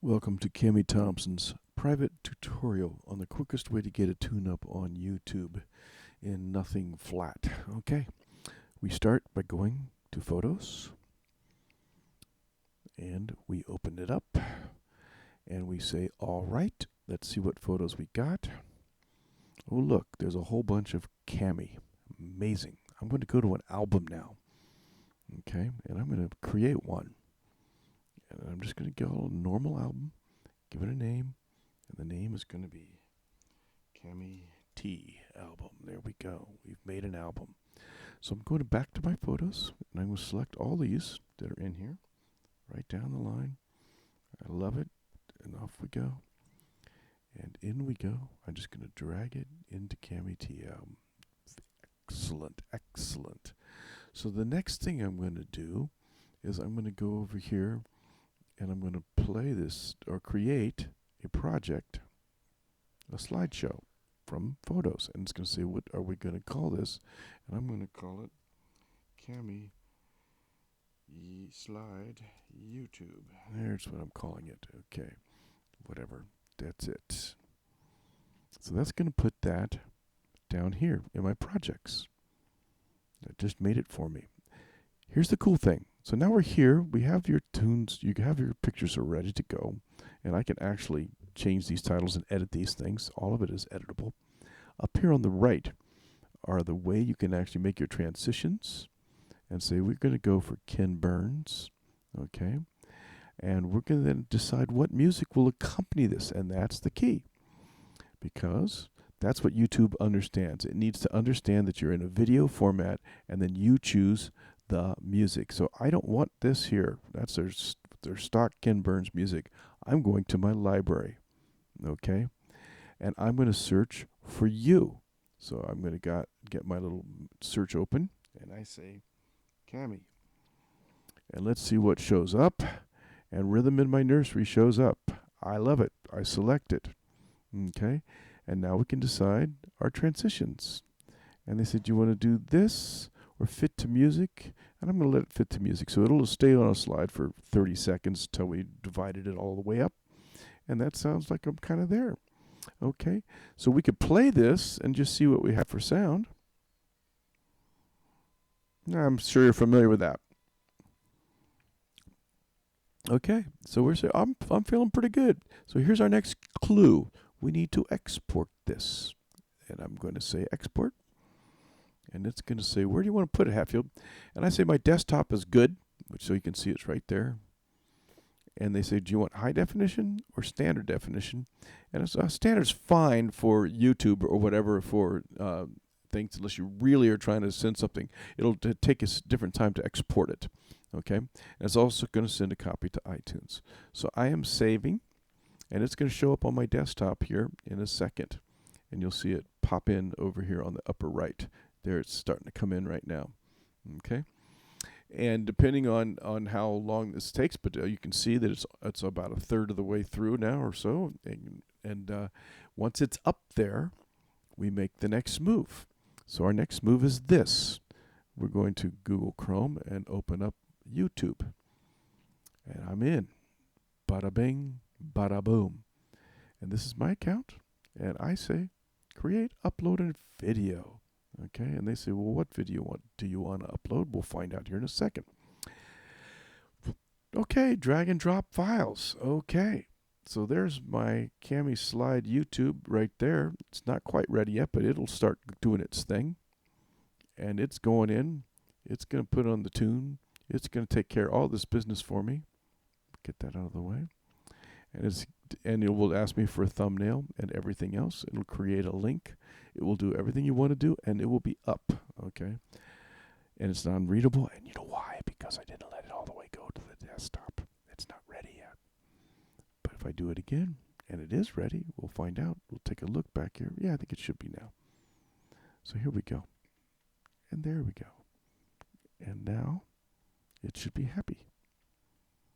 Welcome to Cami Thompson's private tutorial on the quickest way to get a tune-up on YouTube in nothing flat. Okay, we start by going to Photos, and we open it up, and we say, all right, let's see what photos we got. Oh, look, there's a whole bunch of Cami. Amazing. I'm going to go to an album now. Okay, and I'm going to create one. And I'm just going to go a normal album, give it a name, and the name is going to be Cami T album. There we go. We've made an album. So I'm going back to my photos, and I'm going to select all these that are in here, right down the line. I love it, and off we go. And in we go. I'm just going to drag it into Cami T album. Excellent, excellent. So the next thing I'm going to do is I'm going to go over here and I'm going to play this or create a project, a slideshow from photos. And it's going to say, what are we going to call this? And I'm going to call it Cami Slide YouTube. There's what I'm calling it. Okay, whatever. That's it. So that's going to put that down here in my projects. That just made it for me. Here's the cool thing. So now we're here. We have your tunes. You have your pictures are ready to go. And I can actually change these titles and edit these things. All of it is editable. Up here on the right are the way you can actually make your transitions. And say we're going to go for Ken Burns. Okay. And we're going to then decide what music will accompany this. And that's the key. Because that's what YouTube understands. It needs to understand that you're in a video format and then you choose the music. So I don't want this here. That's their stock Ken Burns music. I'm going to my library. Okay? And I'm going to search for you. So I'm going to get my little search open and I say Cami. And let's see what shows up. And Rhythm in My Nursery shows up. I love it. I select it. Okay? And now we can decide our transitions. And they said, do you want to do this or fit to music? And I'm going to let it fit to music. So it'll stay on a slide for 30 seconds till we divided it all the way up. And that sounds like I'm kind of there. Okay, so we could play this and just see what we have for sound. I'm sure you're familiar with that. Okay, so I'm feeling pretty good. So here's our next clue. We need to export this. And I'm going to say export. And it's going to say, where do you want to put it, Hatfield? And I say my desktop is good, which so you can see it's right there. And they say, do you want high definition or standard definition? And it's, standard's fine for YouTube or whatever for things, unless you really are trying to send something. It'll take a different time to export it. Okay? And it's also going to send a copy to iTunes. So I am saving. And it's going to show up on my desktop here in a second. And you'll see it pop in over here on the upper right. There it's starting to come in right now. Okay? And depending on how long this takes, but you can see that it's about a third of the way through now or so. And once it's up there, we make the next move. So our next move is this. We're going to Google Chrome and open up YouTube. And I'm in. Bada bing. Bada boom. And this is my account. And I say, create, upload a video. Okay. And they say, well, what video do you want to upload? We'll find out here in a second. Okay. Drag and drop files. Okay. So there's my Cami Slide YouTube right there. It's not quite ready yet, but it'll start doing its thing. And it's going in. It's going to put on the tune. It's going to take care of all this business for me. Get that out of the way. And it will ask me for a thumbnail and everything else. It'll create a link. It will do everything you want to do, and it will be up. Okay. And it's non-readable. And you know why? Because I didn't let it all the way go to the desktop. It's not ready yet. But if I do it again, and it is ready, we'll find out. We'll take a look back here. Yeah, I think it should be now. So here we go. And there we go. And now it should be happy.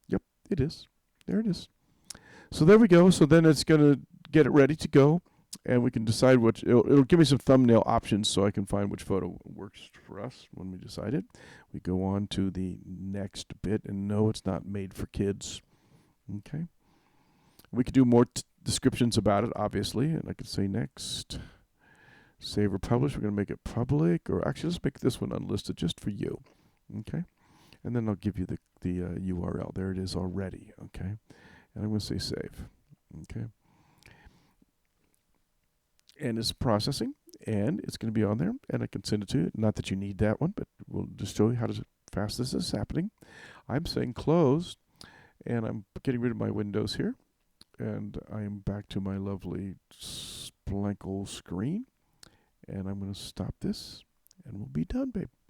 Yep, it is. There it is. So there we go. So then it's going to get it ready to go, and we can decide which. It'll give me some thumbnail options so I can find which photo works for us when we decide it. We go on to the next bit, and no, it's not made for kids. Okay. We could do more descriptions about it, obviously, and I could say next. Save or publish. We're going to make it public, or actually, let's make this one unlisted just for you. Okay, and then I'll give you the URL. There it is already. Okay, and I'm going to say save. Okay, and it's processing, and it's going to be on there, and I can send it to you. Not that you need that one, but we'll just show you how fast this is happening. I'm saying close, and I'm getting rid of my windows here, and I'm back to my lovely blank old screen. And I'm going to stop this, and we'll be done, babe.